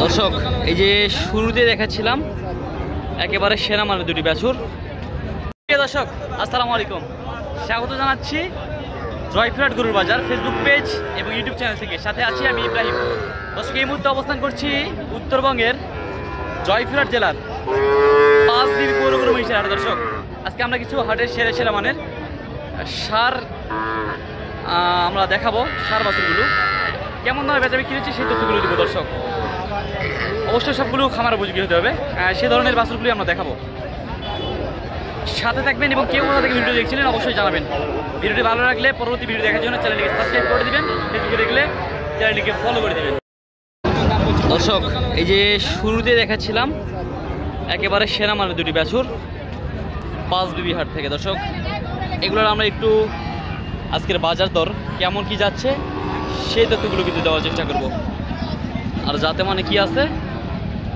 দর্শক এই যে শুরুতে দেখাচ্ছিলাম একেবারে সেরা মানের দুটি বাছুর। দর্শক আসসালামু আলাইকুম, স্বাগত জানাচ্ছি জয়পুরহাট গরুর বাজার ফেসবুক পেজ এবং ইউটিউব চ্যানেল থেকে। সাথে আছি আমি ইব্রাহিম। দর্শক এই মুহূর্তে অবস্থান করছি উত্তরবঙ্গের জয়পুরহাট জেলার পাঁচদিবি পৌরগুলো মহিষের হাটে। দর্শক আজকে আমরা কিছু হাটের সেরা মানের সার আমরা দেখাবো। সার বাছুরগুলো কেমন দামে বেচা বিক্রি হচ্ছে সেই তথ্যগুলো দেবো। দর্শক অবশ্যই সবগুলো খামার উপযোগী হতে হবে, সে ধরনের বাছুরগুলি আমরা দেখাবো। সাথে থাকবেন এবং কেউ কোথা থেকে ভিডিও দেখছিলেন অবশ্যই জানাবেন। ভিডিওটি ভালো লাগলে পরবর্তী ভিডিও দেখার জন্য চ্যানেলটিকে সাবস্ক্রাইব করে দেবেন, ফেসবুকে দেখলে চ্যানেলটিকে ফলো করে দেবেন। দর্শক এই যে শুরুতে দেখাচ্ছিলাম একেবারে সেরা মানের দুটি বাছুর পাঁচদিবি হাট থেকে। দর্শক এগুলোর আমরা একটু আজকের বাজার দর কেমন কি যাচ্ছে সেই তথ্যগুলো কিন্তু দেওয়ার চেষ্টা করব, আর যাতে মানে কি আছে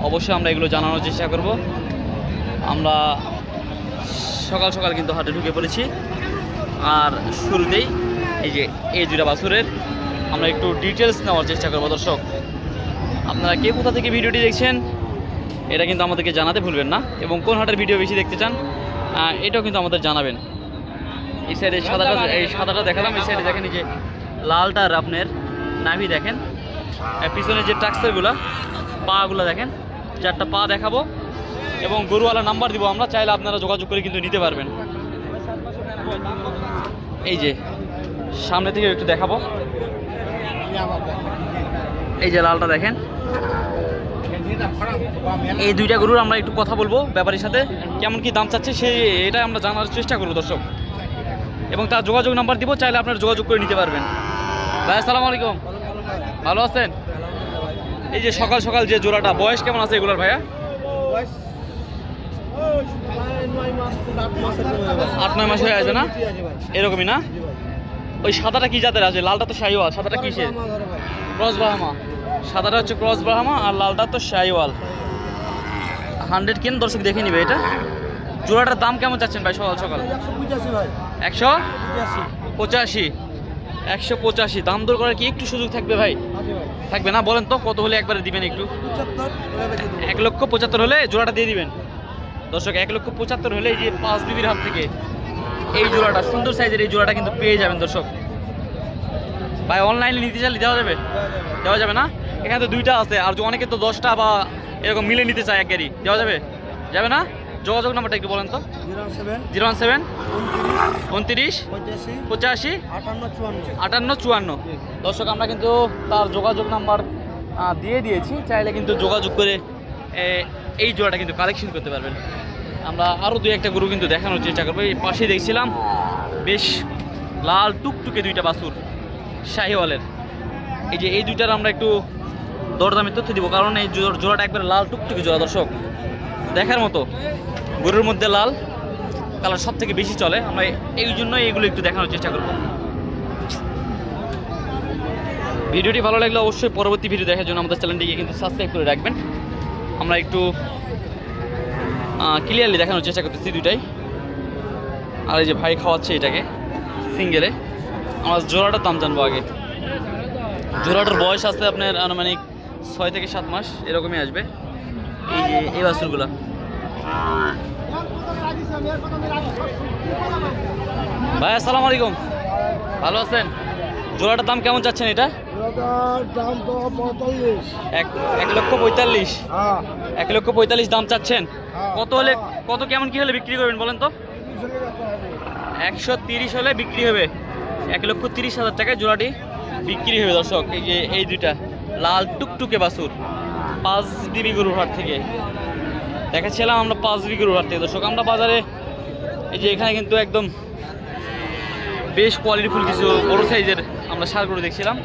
অবশ্যই আমরা এগুলো জানানোর চেষ্টা করব। আমরা সকাল সকাল কিন্তু হাটে ঢুকে পড়েছি, আর শুরুতেই এই যে এই দুটা বাছুরের আমরা একটু ডিটেলস নেওয়ার চেষ্টা করব। দর্শক আপনারা কে কোথা থেকে ভিডিওটি দেখছেন এটা কিন্তু আমাদেরকে জানাতে ভুলবেন না, এবং কোন হাটের ভিডিও বেশি দেখতে চান এটাও কিন্তু আমাদের জানাবেন। এই সাইডে সাদাটা দেখালাম, এই সাইডে দেখেন এই যে লালটার আপনার নাভি দেখেন, পিছনে যে টাক্সারগুলো পাগুলো দেখেন, চারটা পা দেখাবো এবং গরুওয়ালা নাম্বার দিব আমরা, চাইলে আপনারা যোগাযোগ করে কিন্তু নিতে পারবেন। এই যে সামনে থেকে একটু দেখাবো, এই যে লালটা দেখেন। এই দুইটা গরুর আমরা একটু কথা বলবো ব্যাপারীর সাথে, কেমন কি দাম চাচ্ছে এটা আমরা জানার চেষ্টা করবো দর্শক, এবং তার যোগাযোগ নাম্বার দিব, চাইলে আপনারা যোগাযোগ করে নিতে পারবেন। ভাই আসসালামু আলাইকুম, ভালো আছেন? এই যে সকাল সকাল যে জোড়াটা, বয়স কেমন আছে এগুলোর ভাইয়া? 8-9 মাস হয়ে আসবে না, এরকমই না? ওই সাদাটা কি জাতের আছে? লালটা তো শাহিওয়াল, সাদাটা কিসের? ক্রস ব্রাহ্মা। সাদাটা হচ্ছে ক্রস ব্রাহ্মা আর লালটা তো শাহিওয়াল। 100 কেন দর্শক দেখে নিবে। এটা জোড়াটার দাম কেমন চাচ্ছেন ভাই সকাল সকাল? 185। 185 দাম দর করার কি একটু সুযোগ থাকবে ভাই? থাকবে না? বলেন তো কত হলে একবারে দিবেন একটু? 1,75,000 হলে জোড়াটা দিয়ে দিবেন। দর্শক 1,75,000 হলে এই যে পাঁচদিবির হাট থেকে এই জোড়াটা, সুন্দর সাইজের এই জোড়াটা কিন্তু পেয়ে যাবেন। দর্শক ভাই অনলাইনে নিতে চাইলে দেওয়া যাবে? দেওয়া যাবে না? এখানে তো দুইটা আছে, আর অনেকে তো 10টা বা এরকম মিলে নিতে চায় এক গাড়ি, দেওয়া যাবে? যাবে না? যোগাযোগ নাম্বারটা একটু বলেন তো। 017 29 85 58 54। দর্শক আমরা কিন্তু তার যোগাযোগ নাম্বার দিয়ে দিয়েছি, চাইলে কিন্তু যোগাযোগ করে এই জোড়াটা কিন্তু কালেকশন করতে পারবেন। আমরা আরও দুই একটা গরু কিন্তু দেখানোর চেষ্টা করবো। এই পাশে দেখছিলাম বেশ লাল টুকটুকে দুইটা বাছুর শাহিওয়ালের। এই যে এই দুইটার আমরা একটু দরদামের তথ্য দিব, কারণ এই জোড়াটা একবারে লাল টুকটুকে জোড়া। দর্শক দেখার মতো, গরুর মধ্যে লাল কালার সব থেকে বেশি চলে, আমরা এই জন্যই এগুলো একটু দেখানোর চেষ্টা করব। ভিডিওটি ভালো লাগলে অবশ্যই পরবর্তী ভিডিও দেখার জন্য আমাদের চ্যানেলটিকে কিন্তু সাবস্ক্রাইব করে রাখবেন। আমরা একটু ক্লিয়ারলি দেখানোর চেষ্টা করতেছি দুইটাই। আর এই যে ভাই খাওয়াচ্ছে এটাকে সিঙ্গেলে। আমরা জোড়াটার দাম জানবো আগে। জোড়াটার বয়স আছে আপনার আনুমানিক 6 থেকে 7 মাস এরকমই আসবে। এই যে এই বাছুরগুলা। ভাই আসসালামু আলাইকুম, ভালো আছেন? জোড়াটার দাম কেমন চাচ্ছেন এটা? 1,45,000। 1,45,000 দাম চাচ্ছেন। কত হলে, কত কেমন কি হলে বিক্রি করবেন বলেন তো? 130 হলে বিক্রি হবে। 1,30,000 টাকায় জোড়াটি বিক্রি হবে। দর্শক এই যে এই দুইটা লাল টুকটুকে বাছুর পাঁচদিবি গরুর হাট থেকে দেখাচ্ছিলাম আমরা, পাঁচদিবি গরুর হাট থেকে। দর্শক আমরা বাজারে এই যে এখানে কিন্তু একদম বেশ কোয়ালিটিফুল কিছু বড় সাইজের আমরা সার গরু দেখছিলাম।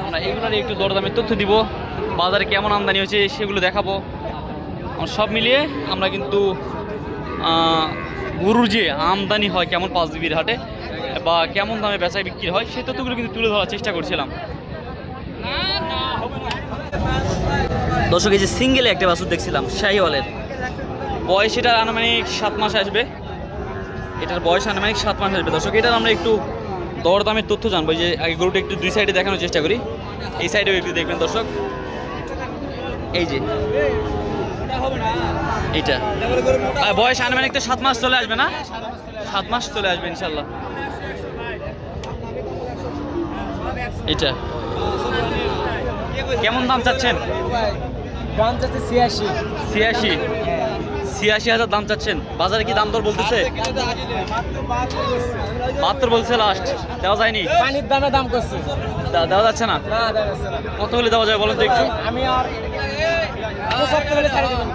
আমরা এগুলোর একটু দরদামের তথ্য দিব, বাজারে কেমন আমদানি হয়েছে সেগুলো দেখাবো। সব মিলিয়ে আমরা কিন্তু গরুর যে আমদানি হয় কেমন পাঁচদিবির হাটে বা কেমন দামে বেচা বিক্রি হয় সেই তথ্যগুলো কিন্তু তুলে ধরার চেষ্টা করছিলাম। দর্শক এই যে সিঙ্গেলে একটা বাছুর দেখছিলাম শাহিওয়ালের, বয়স এটার আনুমানিক 7 মাস আসবে। এটার বয়স আনুমানিক 7 মাস আসবে। দর্শক এটার আমরা একটু দরদামের তথ্য জানবো। যে আগে গরুটা একটু দুই সাইডে দেখানোর চেষ্টা করি, এই সাইডেও একটু দেখবেন দর্শক। এই যে এইটা বয়স আনুমানিক তো 7 মাস চলে আসবে না? 7 মাস চলে আসবে ইনশাল্লাহ। এটা কেমন দাম চাচ্ছেন? দাম চাচ্ছে 86,000 দাম চাচ্ছেন। বাজারে কি দাম দর বলতেছে? 72 বলছে লাস্ট, দেওয়া যায়নি। পানির দামে দাম করছে, দেওয়া যাচ্ছে না। কত হলে দেওয়া যায় বলেন তো একটু? আমি আর 75 হলে ছেড়ে দিবেন।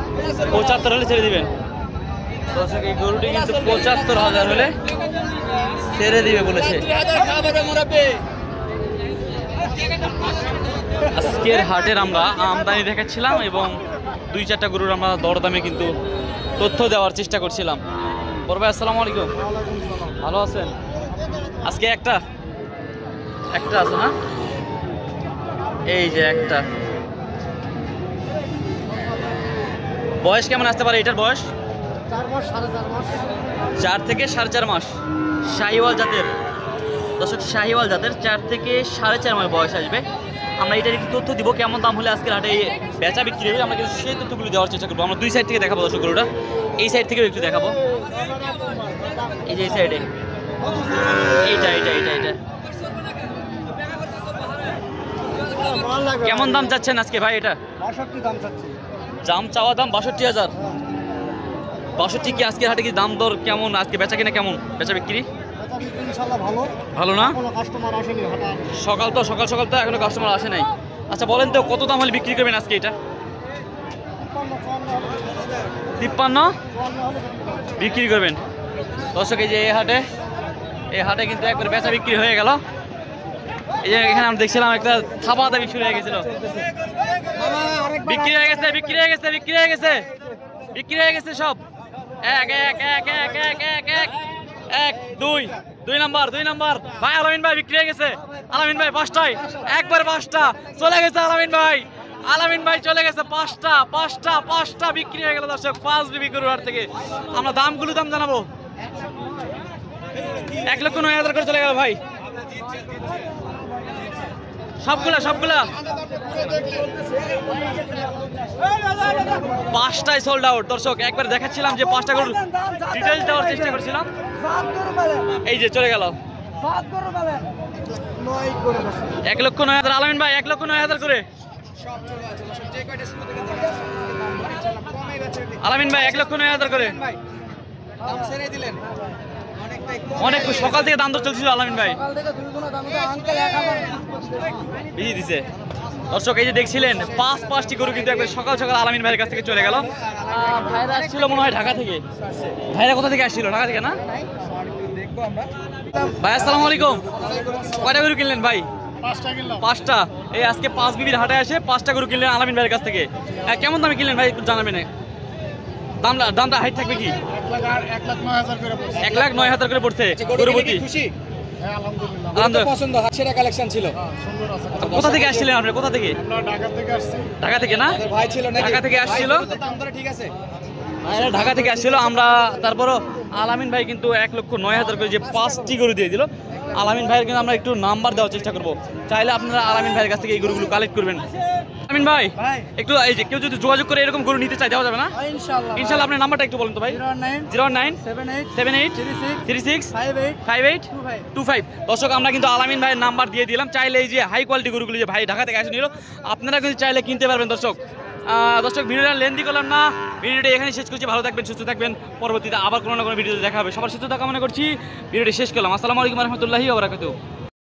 75 হলে ছেড়ে দিবেন। দর্শক এই গরুটি কিন্তু 75,000 হলে ছেড়ে দিবে বলেছে। আজকের হাটের আমরা আমদানি দেখাচ্ছিলাম এবং 2-4টা গরুর আমরা দরদামে কিন্তু তথ্য দেওয়ার চেষ্টা করছিলাম। বড় ভাই আসসালামু আলাইকুম, ভালো আছেন? আজকে একটা আছে না? এই যে একটা। বয়স কেমন আসতে পারে এটার বয়স? 4 মাস 4.5 মাস। 4 থেকে 4.5 মাস। শাহিওয়াল জাতের দর্শক, শাহিওয়াল জাতের 4 থেকে 4.5 মাস বয়স আসবে। আমরা এটার একটু তথ্য দিব কেমন দাম হলে আজকের হাটে বেচা বিক্রি হবে, আমরা কিন্তু সেই তথ্যগুলো দেওয়ার চেষ্টা করবো। আমরা 2 সাইড থেকে দেখাবো দর্শক গরুটা, এই সাইড থেকেও একটু দেখাবো। এই যে এই সাইডে এইটা কেমন দাম চাচ্ছেন আজকে ভাই? এটা 62 দাম চাচ্ছি। দাম চাওয়া দাম 62,000। 62 কি আজকের হাটে কি দাম দর কেমন? আজকে বেচা কিনা কেমন? বেচা বিক্রি ইনশাআল্লাহ ভালো। ভালো না? কোনো কাস্টমার আসেনি হাটে। সকাল তো এখনো কাস্টমার আসে নাই। আচ্ছা বলেন তো কত দাম হলে বিক্রি করবেন আজকে? এটা 53 বিক্রি করবেন দর্শক। এই যে এই হাটে কিন্তু একবার বেচা বিক্রি হয়ে গেল। এই যে এখানে আমরা দেখছিলাম একটা থাবা দাবি শুরু হয়ে গেছিল। বিক্রি হয়ে গেছে সব। এক দুই নাম্বার ভাই। আলামিন ভাই বিক্রি হয়ে গেছে। আলামিন ভাই 5টায় একবার 5টা চলে গেছে। আলামিন ভাই চলে গেছে। 5টা বিক্রি হয়ে গেল দর্শক। 5 বিবি গরুর হাট থেকে আমরা দাম জানাবো। 1,09,000 করে চলে গেল ভাই। সবগুলা 5টায় সোল্ড আউট দর্শক। একবার দেখাচ্ছিলাম যে 5টা গরুর ডিটেইলস দেওয়ার চেষ্টা করছিলাম। এই যে চলে গেল 1,09,000। আলামিন ভাই 1,09,000 করে। আলামিন ভাই 1,09,000 করে। অনেক সকাল থেকে দাম দর চলছিল আলামিন ভাই, বেশি দিছে দর্শক। এই যে দেখছিলেন 5টি গরু কিন্তু একবার সকাল আলামিন ভাইয়ের কাছ থেকে চলে গেল। ভাইরা আসছিল মনে হয় ঢাকা থেকে। ভাইরা কোথা থেকে আসছিল? ঢাকা থেকে না? ভাই আসসালামু আলাইকুম, কয়টা গরু কিনলেন ভাই? 5টা। এই আজকে 5 বিবির হাটে আসে 5টা গরু কিনলেন আলামিন ভাইয়ের কাছ থেকে। কেমন দামে কিনলেন ভাই একটু জানাবেন? দামটা হাইট থাকবে কি? 1,09,000 করে পড়ছে গরুপতি। কোথা থেকে আসছিলেন আপনি? কোথা থেকে? ঢাকা থেকে না? ঢাকা থেকে আসছিল। ঢাকা থেকে আসছিল আমরা। তারপরও আলামিন ভাই কিন্তু 1,09,000 করে যে 5টি গরু দিয়ে দিল। আলামিন ভাইয়ের কিন্তু আমরা একটু নাম্বার দেওয়ার চেষ্টা করবো, চাইলে আপনারা আলামিন ভাইয়ের কাছ থেকে এই গরুগুলো কালেক্ট করবেন। আলামিন ভাই একটু এই যে কেউ যদি যোগাযোগ করে এরকম গরু নিতে চাই দেওয়া যাবে না? ইনশাআল্লাহ। আপনার নাম্বারটা একটু বলুন তো ভাই। 0978365825। দর্শক আমরা কিন্তু আলামিন ভাইয়ের নাম্বার দিয়ে দিলাম, চাইলে এই যে হাই কোয়ালিটি গরুগুলো যে ভাই ঢাকা থেকে আসে নিল আপনারা কিন্তু চাইলে কিনতে পারবেন দর্শক। ভিডিওটা লেন্দি করলাম না, ভিডিওটা এখানে শেষ করছি। ভালো থাকবেন, সুস্থ থাকবেন। পরবর্তীতে আবার কোনো না কোনো ভিডিওতে দেখা হবে। সবার সুস্থতা কামনা করছি। ভিডিওটি শেষ করলাম। আসসালামু আলাইকুম ওয়া রাহমাতুল্লাহি ওয়া বারাকাতুহু।